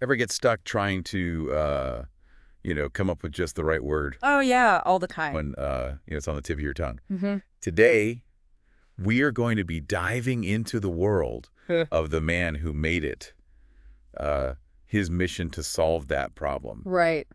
Ever get stuck trying to, come up with just the right word Oh, yeah, all the time. when, it's on the tip of your tongue? Mm-hmm. Today, we are going to be diving into the world of the man who made it, uh, his mission to solve that problem. Right.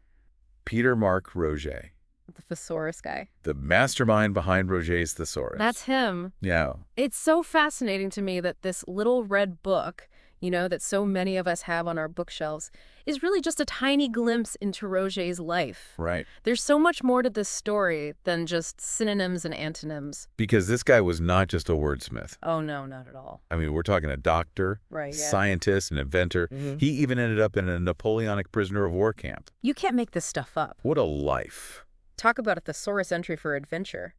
Peter Mark Roget, The thesaurus guy. the mastermind behind Roget's Thesaurus. That's him. Yeah, It's so fascinating to me that this little red book, that so many of us have on our bookshelves, is really just a tiny glimpse into Roget's life. right. There's so much more to this story than just synonyms and antonyms. Because this guy was not just a wordsmith. Oh, no, not at all. I mean, we're talking a doctor, Right, yeah. scientist, an inventor. He even ended up in a Napoleonic prisoner of war camp. You can't make this stuff up. What a life. Talk about a thesaurus entry for adventure.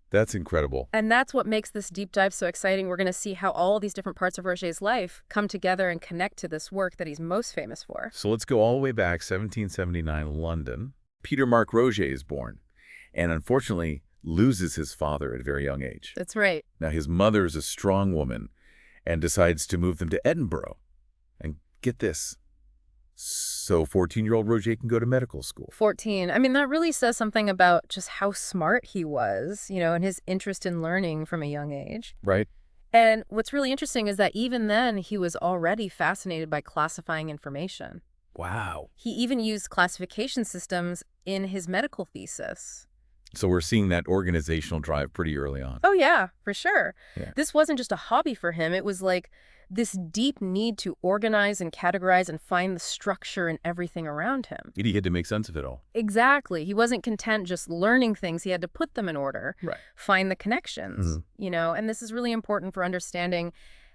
That's incredible. And that's what makes this deep dive so exciting. We're going to see how all these different parts of Roget's life come together and connect to this work that he's most famous for. So let's go all the way back, 1779, London. Peter Mark Roget is born, and unfortunately loses his father at a very young age. That's right. Now, his mother is a strong woman and decides to move them to Edinburgh. And get this, so 14-year-old Roget can go to medical school. 14. I mean, that really says something about just how smart he was, and his interest in learning from a young age. Right? And what's really interesting is that even then, he was already fascinated by classifying information. Wow. He even used classification systems in his medical thesis. So we're seeing that organizational drive pretty early on. Oh, yeah, for sure. Yeah. This wasn't just a hobby for him. It was like this deep need to organize and categorize and find the structure in everything around him. He had to make sense of it all. Exactly. He wasn't content just learning things. He had to put them in order, Right. find the connections, and this is really important for understanding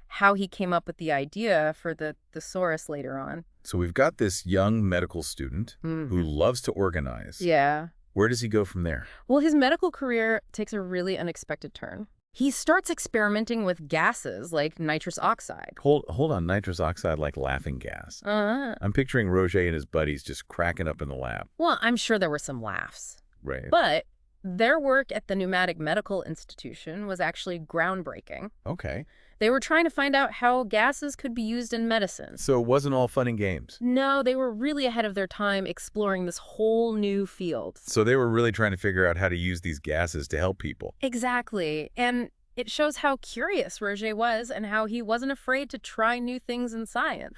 how he came up with the idea for the thesaurus later on. So we've got this young medical student who loves to organize. Yeah. Where does he go from there? Well, his medical career takes a really unexpected turn. He starts experimenting with gases like nitrous oxide. Hold on, nitrous oxide like laughing gas. I'm picturing Roget and his buddies just cracking up in the lab. Well, I'm sure there were some laughs. Right. But their work at the Pneumatic Medical Institution was actually groundbreaking. Okay. They were trying to find out how gases could be used in medicine. So it wasn't all fun and games. No, they were really ahead of their time exploring this whole new field. So they were really trying to figure out how to use these gases to help people. Exactly. And it shows how curious Roget was and how he wasn't afraid to try new things in science.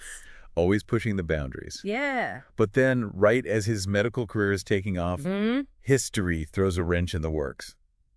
Always pushing the boundaries. Yeah. But then, right as his medical career is taking off, history throws a wrench in the works.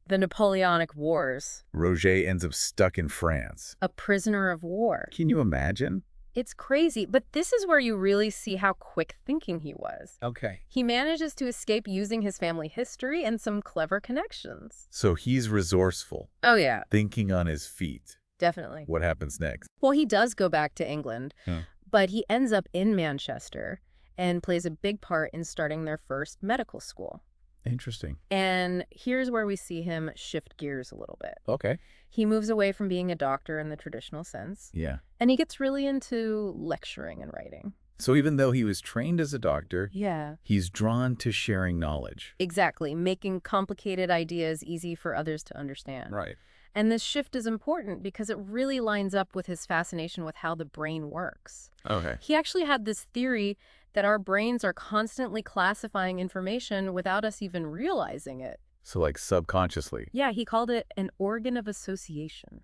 The Napoleonic Wars. Roget ends up stuck in France. A prisoner of war. Can you imagine? It's crazy, but this is where you really see how quick thinking he was. Okay. He manages to escape using his family history and some clever connections. So he's resourceful, Oh, yeah, thinking on his feet. definitely. What happens next? Well, he does go back to England, Huh. but he ends up in Manchester and plays a big part in starting their first medical school. Interesting. And here's where we see him shift gears a little bit. Okay. He moves away from being a doctor in the traditional sense, Yeah. and he gets really into lecturing and writing. So even though he was trained as a doctor, Yeah. he's drawn to sharing knowledge. Exactly, making complicated ideas easy for others to understand. Right. And this shift is important because it really lines up with his fascination with how the brain works. Okay. He actually had this theory that our brains are constantly classifying information without us even realizing it. So like subconsciously, Yeah, he called it an organ of association.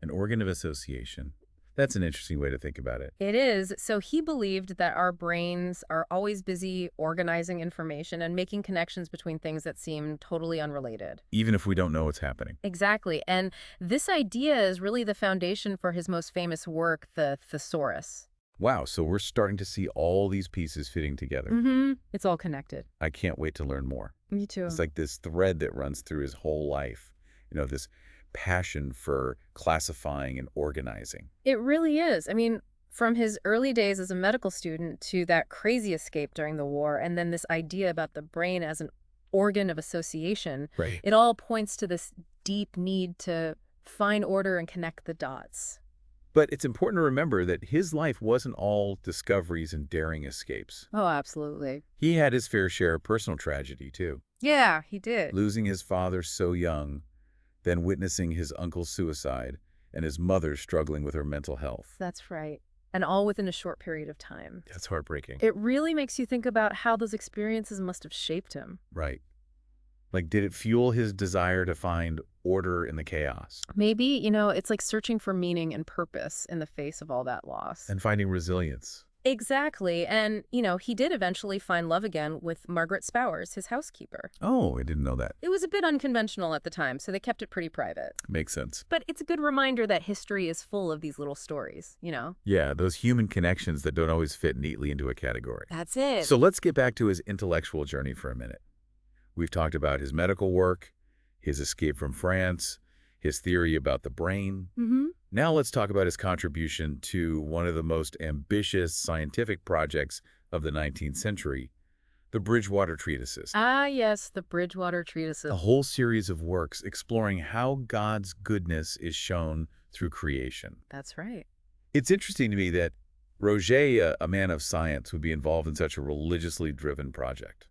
an organ of association. That's an interesting way to think about it. It is. So he believed that our brains are always busy organizing information and making connections between things that seem totally unrelated. Even if we don't know what's happening. Exactly. And this idea is really the foundation for his most famous work, the thesaurus. Wow, so we're starting to see all these pieces fitting together. It's all connected. I can't wait to learn more. Me too. It's like this thread that runs through his whole life. This passion for classifying and organizing. It really is. I mean, from his early days as a medical student to that crazy escape during the war, and then this idea about the brain as an organ of association, Right. it all points to this deep need to find order and connect the dots. But it's important to remember that his life wasn't all discoveries and daring escapes. Oh, absolutely. He had his fair share of personal tragedy, too. Yeah, he did. Losing his father so young, then witnessing his uncle's suicide, and his mother struggling with her mental health. That's right. and all within a short period of time. That's heartbreaking. It really makes you think about how those experiences must have shaped him. Right. Like, did it fuel his desire to find order in the chaos? Maybe, it's like searching for meaning and purpose in the face of all that loss. And finding resilience. Exactly. And, he did eventually find love again with Margaret Spowers, his housekeeper. Oh, I didn't know that. It was a bit unconventional at the time, so they kept it pretty private. Makes sense. But it's a good reminder that history is full of these little stories. Yeah, those human connections that don't always fit neatly into a category. That's it. So let's get back to his intellectual journey for a minute. We've talked about his medical work, his escape from France, his theory about the brain. Now let's talk about his contribution to one of the most ambitious scientific projects of the 19th century, the Bridgewater Treatises. Ah, yes, the Bridgewater Treatises. A whole series of works exploring how God's goodness is shown through creation. That's right. It's interesting to me that Roget, a man of science, would be involved in such a religiously driven project.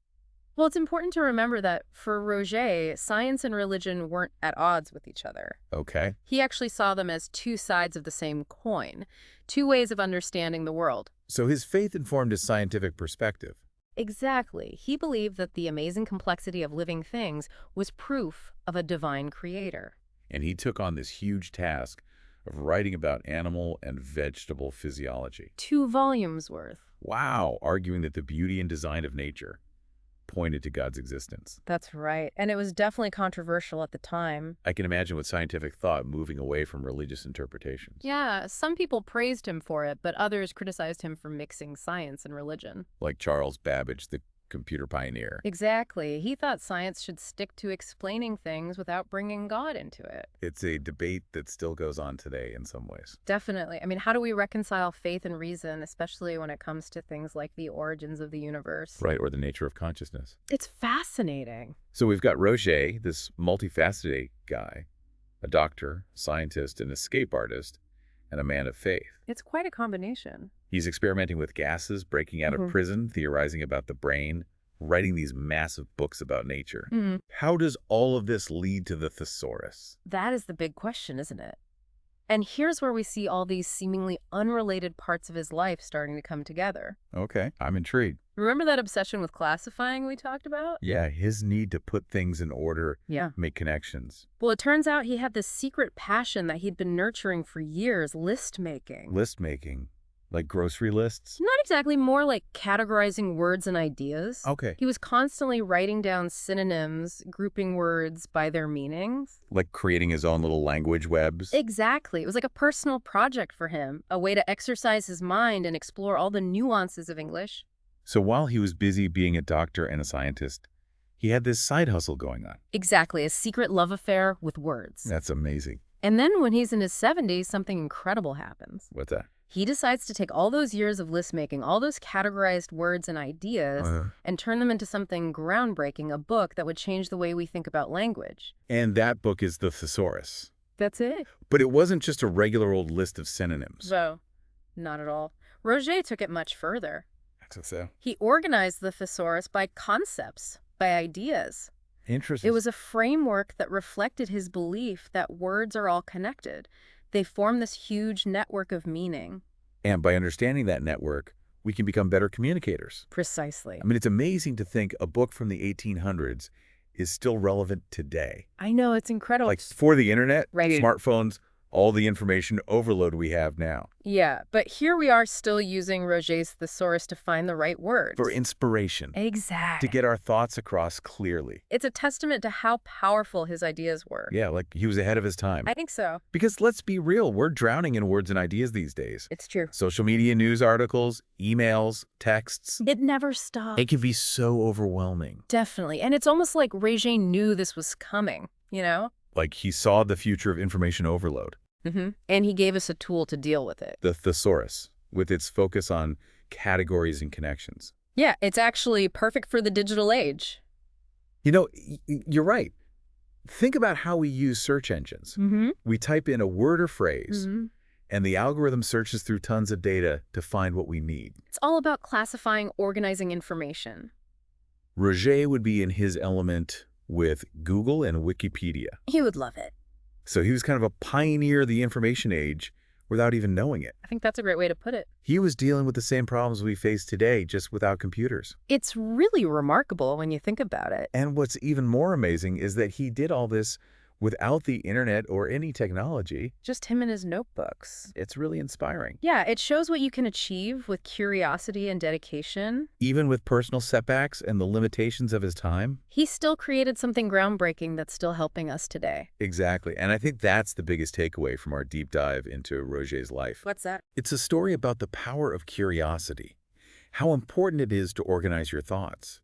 Well, it's important to remember that for Roget, science and religion weren't at odds with each other. Okay. He actually saw them as two sides of the same coin, two ways of understanding the world. So his faith informed his scientific perspective. Exactly. He believed that the amazing complexity of living things was proof of a divine creator. And he took on this huge task of writing about animal and vegetable physiology. 2 volumes worth. Wow, arguing that the beauty and design of nature pointed to God's existence. That's right. And it was definitely controversial at the time. I can imagine with scientific thought moving away from religious interpretations. Yeah, some people praised him for it, but others criticized him for mixing science and religion. Like Charles Babbage, the computer pioneer. Exactly. He thought science should stick to explaining things without bringing God into it. It's a debate that still goes on today in some ways. Definitely. I mean, how do we reconcile faith and reason, especially when it comes to things like the origins of the universe? Right, or the nature of consciousness. It's fascinating. So we've got Roget, this multifaceted guy, a doctor, scientist, an escape artist, and a man of faith. It's quite a combination. He's experimenting with gases, breaking out of prison, theorizing about the brain, writing these massive books about nature. How does all of this lead to the thesaurus? That is the big question, isn't it? And here's where we see all these seemingly unrelated parts of his life starting to come together. Okay, I'm intrigued. Remember that obsession with classifying we talked about? Yeah, his need to put things in order, Yeah. make connections. Well, it turns out he had this secret passion that he'd been nurturing for years, list making. List making, like grocery lists? Not exactly, more like categorizing words and ideas. Okay. He was constantly writing down synonyms, grouping words by their meanings. Like creating his own little language webs? Exactly. It was like a personal project for him, a way to exercise his mind and explore all the nuances of English. So while he was busy being a doctor and a scientist, he had this side hustle going on. Exactly, a secret love affair with words. That's amazing. And then when he's in his 70s, something incredible happens. What's that? He decides to take all those years of list making, all those categorized words and ideas, and turn them into something groundbreaking, a book that would change the way we think about language. And that book is the thesaurus. That's it. But it wasn't just a regular old list of synonyms. No, not at all. Roget took it much further. So He organized the thesaurus by concepts, by ideas. interesting. It was a framework that reflected his belief that words are all connected. They form this huge network of meaning. And by understanding that network, we can become better communicators. Precisely. I mean, it's amazing to think a book from the 1800s is still relevant today. I know, it's incredible. Like for the internet, Right. smartphones, all the information overload we have now. Yeah, but here we are still using Roget's thesaurus to find the right words. For inspiration. Exactly. To get our thoughts across clearly. It's a testament to how powerful his ideas were. Yeah, like he was ahead of his time. I think so. Because let's be real, we're drowning in words and ideas these days. It's true. Social media news articles, emails, texts. It never stopped. It can be so overwhelming. Definitely. And it's almost like Roget knew this was coming, Like he saw the future of information overload. And he gave us a tool to deal with it. The thesaurus, with its focus on categories and connections. Yeah, it's actually perfect for the digital age. You know, you're right. Think about how we use search engines. We type in a word or phrase, and the algorithm searches through tons of data to find what we need. It's all about classifying, organizing information. Roget would be in his element with Google and Wikipedia. He would love it. So he was kind of a pioneer of the information age without even knowing it. I think that's a great way to put it. He was dealing with the same problems we face today, just without computers. It's really remarkable when you think about it. And what's even more amazing is that he did all this without the internet or any technology. Just him and his notebooks. It's really inspiring. Yeah, it shows what you can achieve with curiosity and dedication. Even with personal setbacks and the limitations of his time. He still created something groundbreaking that's still helping us today. Exactly. And I think that's the biggest takeaway from our deep dive into Roget's life. What's that? It's a story about the power of curiosity, how important it is to organize your thoughts,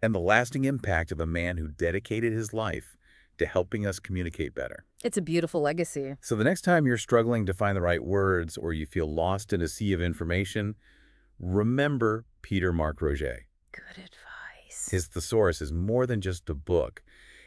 and the lasting impact of a man who dedicated his life to helping us communicate better. It's a beautiful legacy. So the next time you're struggling to find the right words or you feel lost in a sea of information, remember Peter Mark Roget. Good advice. His thesaurus is more than just a book.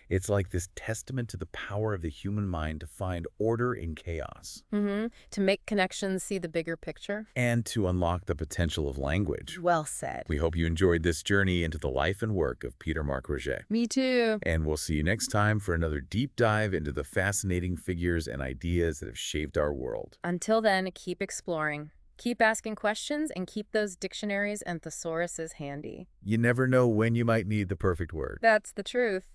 It's like this testament to the power of the human mind to find order in chaos. To make connections, see the bigger picture. And to unlock the potential of language. Well said. We hope you enjoyed this journey into the life and work of Peter Mark Roget. Me too. And we'll see you next time for another deep dive into the fascinating figures and ideas that have shaped our world. Until then, keep exploring. Keep asking questions and keep those dictionaries and thesauruses handy. You never know when you might need the perfect word. That's the truth.